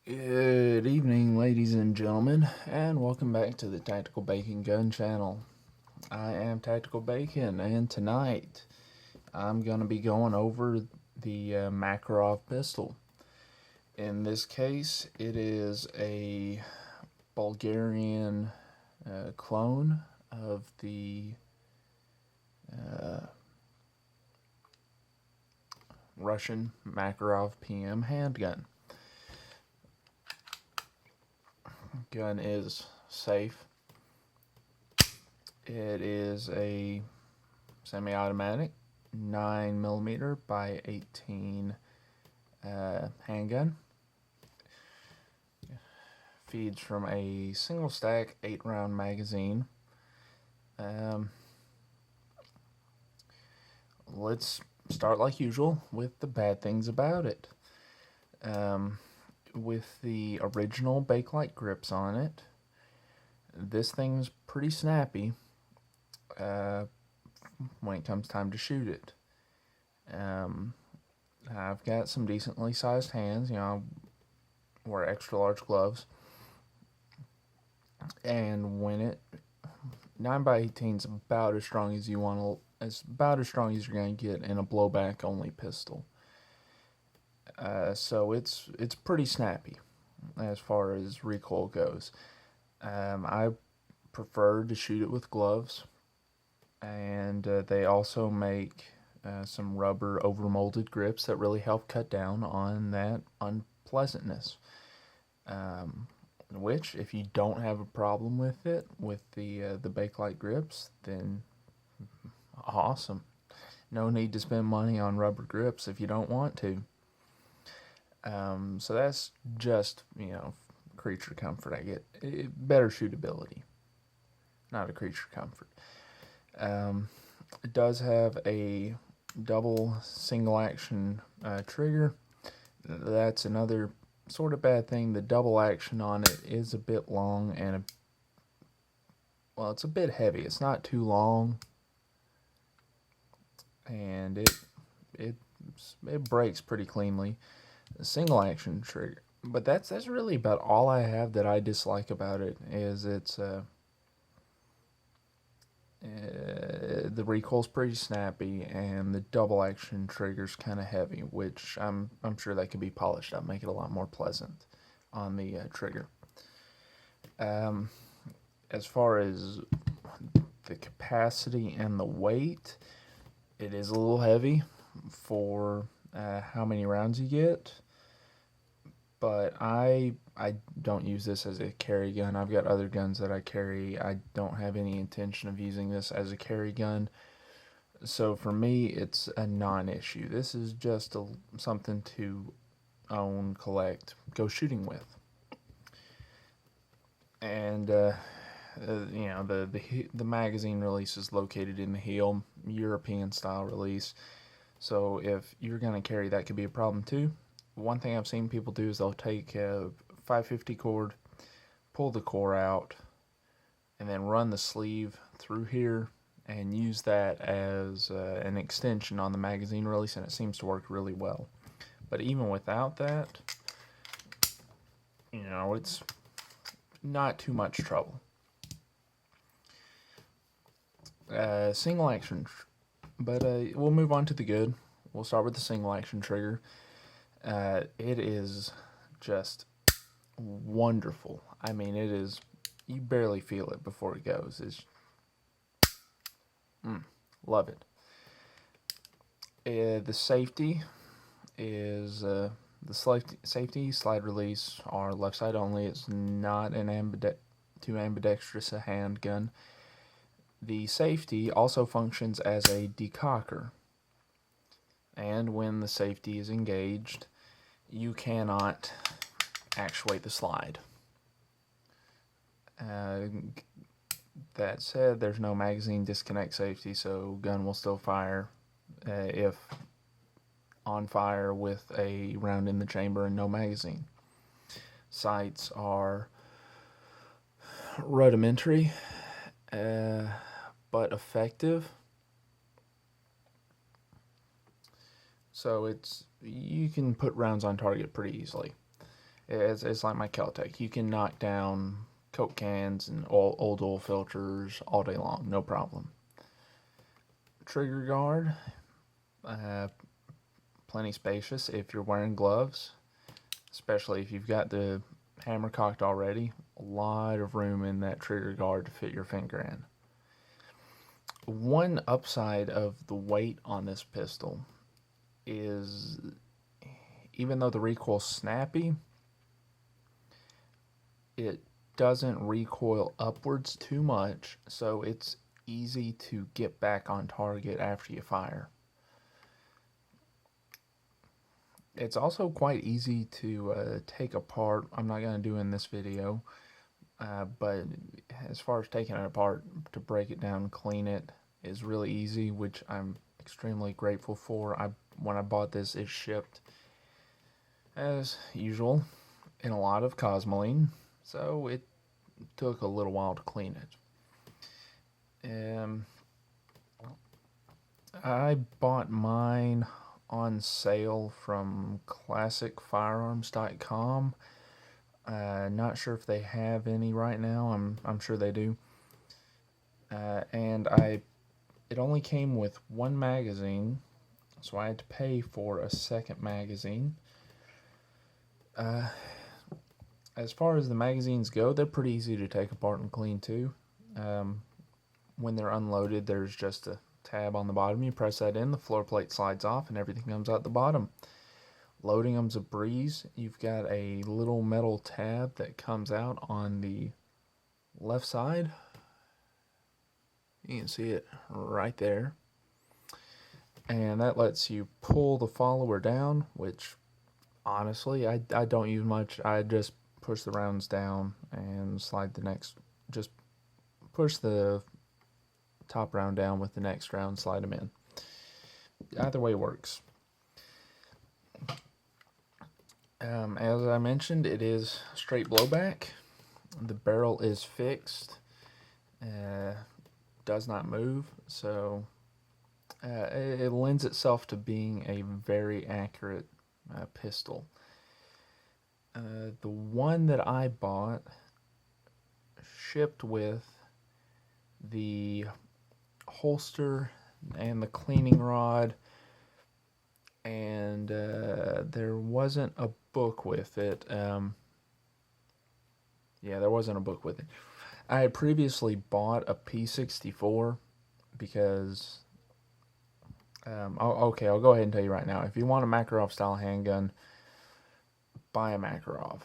Good evening, ladies and gentlemen, and welcome back to the Tactical Bacon Gun channel. I am Tactical Bacon, and tonight I'm going to be going over the Makarov pistol. In this case, it is a Bulgarian clone of the Russian Makarov PM handgun. Gun is safe. It is a semi-automatic 9mm by 18 handgun. Feeds from a single stack 8-round magazine. Let's start like usual with the bad things about it. With the original Bakelite grips on it, this thing's pretty snappy when it comes time to shoot it. I've got some decently sized hands, I wear extra large gloves, and when it 9x18 is about as strong as you want to, it's about as strong as you're going to get in a blowback only pistol. So it's pretty snappy as far as recoil goes. I prefer to shoot it with gloves, and they also make some rubber overmolded grips that really help cut down on that unpleasantness. Which, if you don't have a problem with it, with the Bakelite grips, then awesome. No need to spend money on rubber grips if you don't want to. So that's just, creature comfort. I get better shootability, not a creature comfort. It does have a double single action trigger. That's another sort of bad thing. The double action on it is a bit long and it's a bit heavy. It's not too long, and it breaks pretty cleanly. A single action trigger, but that's really about all I have that I dislike about it. Is it's the recoil's pretty snappy, and the double action trigger's kind of heavy, which I'm sure that could be polished up, make it a lot more pleasant on the trigger. As far as the capacity and the weight, it is a little heavy for how many rounds you get, but I don't use this as a carry gun. I've got other guns that I carry. I don't have any intention of using this as a carry gun, so for me it's a non-issue. This is just something to own, collect, go shooting with. And the magazine release is located in the heel, European style release. So if you're going to carry, that could be a problem too. One thing I've seen people do is they'll take a 550 cord, pull the core out, and then run the sleeve through here and use that as an extension on the magazine release, and it seems to work really well. But even without that, it's not too much trouble. Single action, but we'll move on to the good. We'll start with the single action trigger. It is just wonderful. I mean, it is, you barely feel it before it goes. It's love it. The safety is the safety slide release are left side only. It's not an too ambidextrous a handgun. The safety also functions as a decocker, and when the safety is engaged, you cannot actuate the slide. That said, there's no magazine disconnect safety, so gun will still fire if on fire with a round in the chamber and no magazine. Sights are rudimentary, but effective. So you can put rounds on target pretty easily. It's like my Keltec. You can knock down Coke cans and old oil filters all day long, no problem. Trigger guard, plenty spacious if you're wearing gloves, especially if you've got the hammer cocked already. A lot of room in that trigger guard to fit your finger in. One upside of the weight on this pistol is, even though the recoil's snappy, it doesn't recoil upwards too much, so it's easy to get back on target after you fire. It's also quite easy to take apart. I'm not going to do in this video, but as far as taking it apart, to break it down, clean it, is really easy, which I'm extremely grateful for. When I bought this, it shipped, as usual, in a lot of Cosmoline, so it took a little while to clean it. I bought mine on sale from classicfirearms.com. Not sure if they have any right now. I'm sure they do. And it only came with one magazine, so I had to pay for a second magazine. As far as the magazines go, they're pretty easy to take apart and clean too. When they're unloaded, there's just a tab on the bottom. You press that in, the floor plate slides off, and everything comes out the bottom. Loading them's a breeze. You've got a little metal tab that comes out on the left side. You can see it right there. And that lets you pull the follower down, which honestly I don't use much. I just push the rounds down and slide the next, just push the top round down with the next round, slide them in. Either way works. As I mentioned, it is straight blowback. The barrel is fixed, does not move, so it lends itself to being a very accurate pistol. The one that I bought shipped with the holster and the cleaning rod, and there wasn't a book with it. Yeah, there wasn't a book with it. I had previously bought a P64 because okay, I'll go ahead and tell you right now. If you want a Makarov style handgun, buy a Makarov.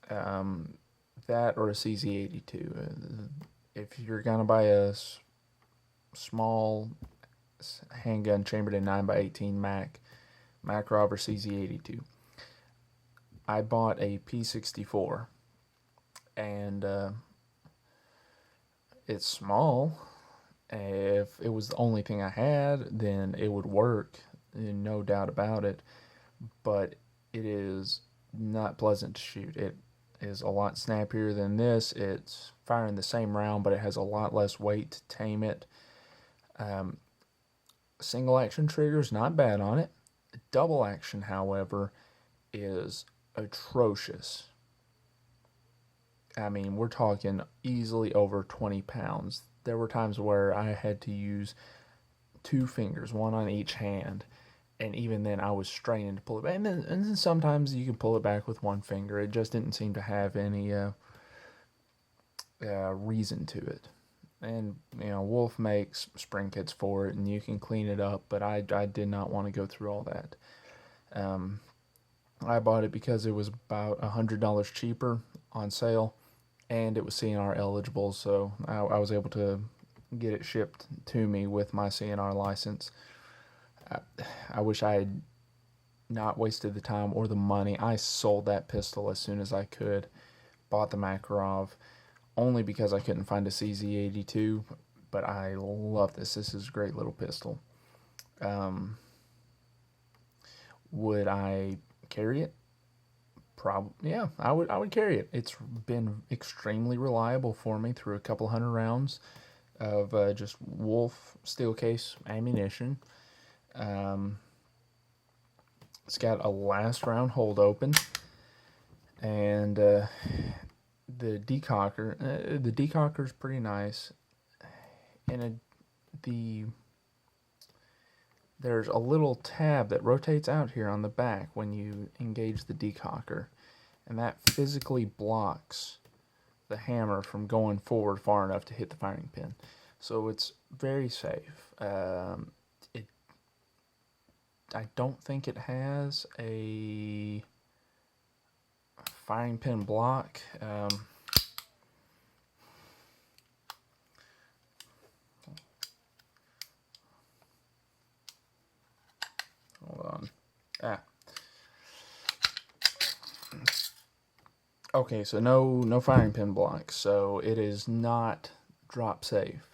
That or a CZ82. If you're gonna buy a small handgun chambered in 9x18 Makarov or CZ82. I bought a P64, and it's small. If it was the only thing I had, then it would work, no doubt about it, but it is not pleasant to shoot. It is a lot snappier than this. It's firing the same round, but it has a lot less weight to tame it. Single action trigger is not bad on it. Double action, however, is atrocious. I mean, we're talking easily over 20 pounds. There were times where I had to use two fingers, one on each hand, and even then I was straining to pull it back. And then sometimes you can pull it back with one finger. It just didn't seem to have any reason to it. And, you know, Wolf makes spring kits for it, and you can clean it up, but I did not want to go through all that. I bought it because it was about $100 cheaper on sale, and it was CNR eligible, so I was able to get it shipped to me with my CNR license. I wish I had not wasted the time or the money. I sold that pistol as soon as I could, bought the Makarov, only because I couldn't find a CZ82, but I love this. This is a great little pistol. Would I carry it? Probably, yeah, I would carry it. It's been extremely reliable for me through a couple hundred rounds of just Wolf steel case ammunition. It's got a last round hold open. And the decocker is pretty nice, and there's a little tab that rotates out here on the back when you engage the decocker, and that physically blocks the hammer from going forward far enough to hit the firing pin. So it's very safe. I don't think it has a firing pin block. Hold on. Okay, so no firing pin blocks, so it is not drop safe.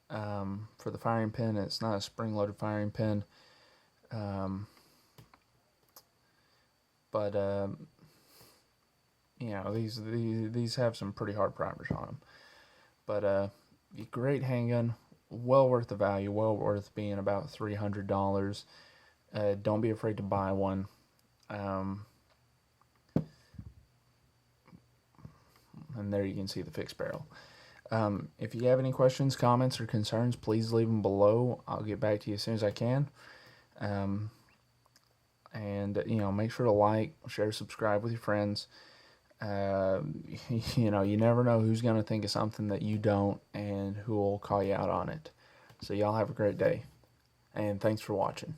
For the firing pin, it's not a spring-loaded firing pin. But you know, these have some pretty hard primers on them. But great handgun, well worth the value, well worth being about $300. Don't be afraid to buy one. And there you can see the fixed barrel. If you have any questions, comments, or concerns, please leave them below. I'll get back to you as soon as I can. And you know, make sure to like, share, subscribe with your friends. You know, you never know who's going to think of something that you don't and who will call you out on it. So y'all have a great day, and thanks for watching.